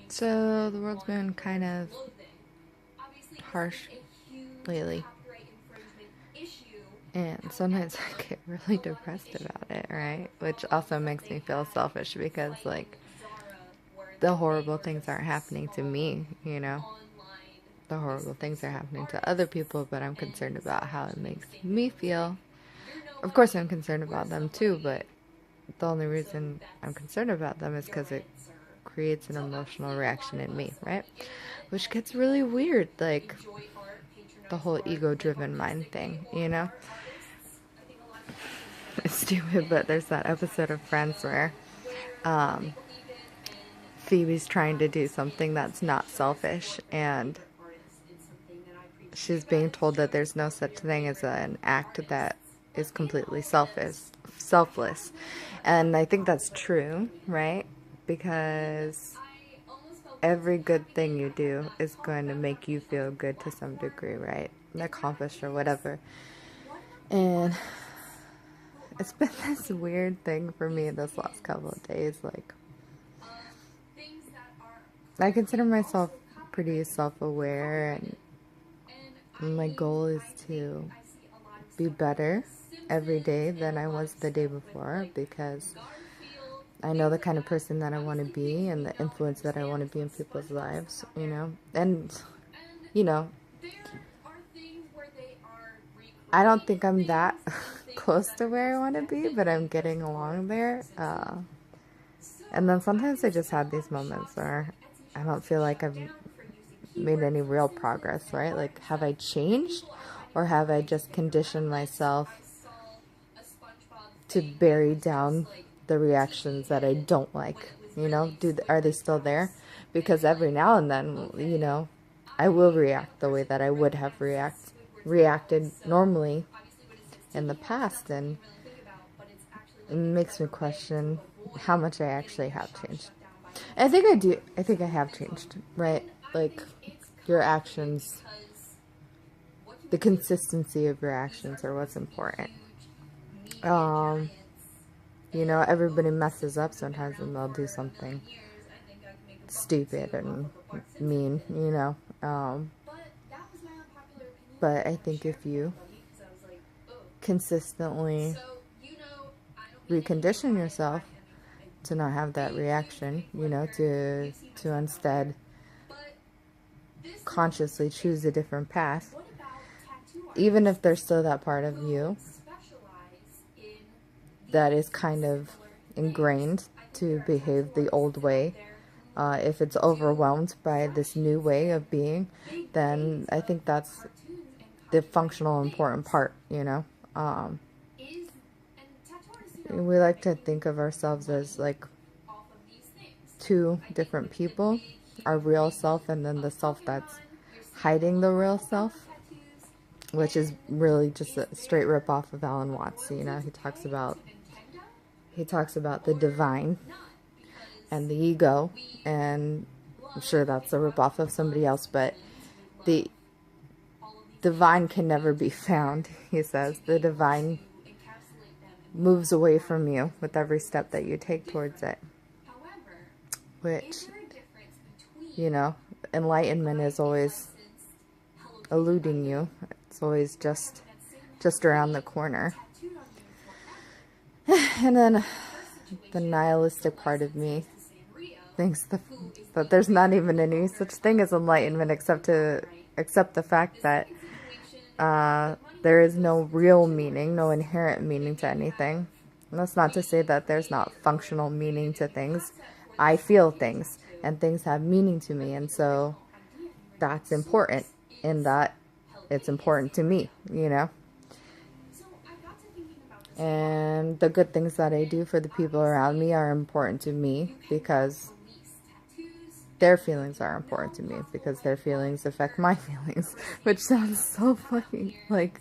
So the world's been kind of harsh lately, and sometimes I get really depressed about it, right? Which also makes me feel selfish because, like, the horrible things aren't happening to me, you know? The horrible things are happening to other people, but I'm concerned about how it makes me feel. Of course, I'm concerned about them too, but the only reason I'm concerned about them is because it creates an emotional reaction in me, right? Which gets really weird, like the whole ego-driven mind thing, you know? It's stupid, but there's that episode of Friends where Phoebe's trying to do something that's not selfish, and she's being told that there's no such thing as an act that is completely selfless. And I think that's true, right? Because every good thing you do is going to make you feel good to some degree, right? Accomplished or whatever. And it's been this weird thing for me this last couple of days. Like, I consider myself pretty self-aware, and my goal is to be better every day than I was the day before, because I know the kind of person that I want to be and the influence that I want to be in people's lives, you know? And, you know, I don't think I'm that close to where I want to be, but I'm getting along there. And then sometimes I just have these moments where I don't feel like I've made any real progress, right? Like, have I changed, or have I just conditioned myself to bury down the reactions that I don't like? You know, are they still there? Because every now and then, you know, I will react the way that I would have reacted normally in the past, and it makes me question how much I actually have changed. I think I do. I think I have changed, right? Like, your actions, the consistency of your actions are what's important. You know, everybody messes up sometimes, and they'll do something stupid and mean, you know. But I think if you consistently recondition yourself to not have that reaction, you know, to instead consciously choose a different path, even if there's still that part of you that is kind of ingrained to behave the old way, if it's overwhelmed by this new way of being, then I think that's the functional important part, you know. We like to think of ourselves as like two different people, our real self and then the self that's hiding the real self, which is really just a straight rip off of Alan Watts. You know, he talks about the divine and the ego, and I'm sure that's a rip off of somebody else, but the divine can never be found, he says. The divine moves away from you with every step that you take towards it, which, you know, enlightenment is always eluding you. It's always just around the corner. And then the nihilistic part of me thinks that there's not even any such thing as enlightenment, except the fact that there is no real meaning, no inherent meaning to anything. And that's not to say that there's not functional meaning to things. I feel things, and things have meaning to me, and so that's important, in that it's important to me, you know. And the good things that I do for the people around me are important to me because their feelings are important to me, because their feelings affect my feelings, which sounds so fucking, like,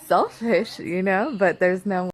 selfish, you know, but there's no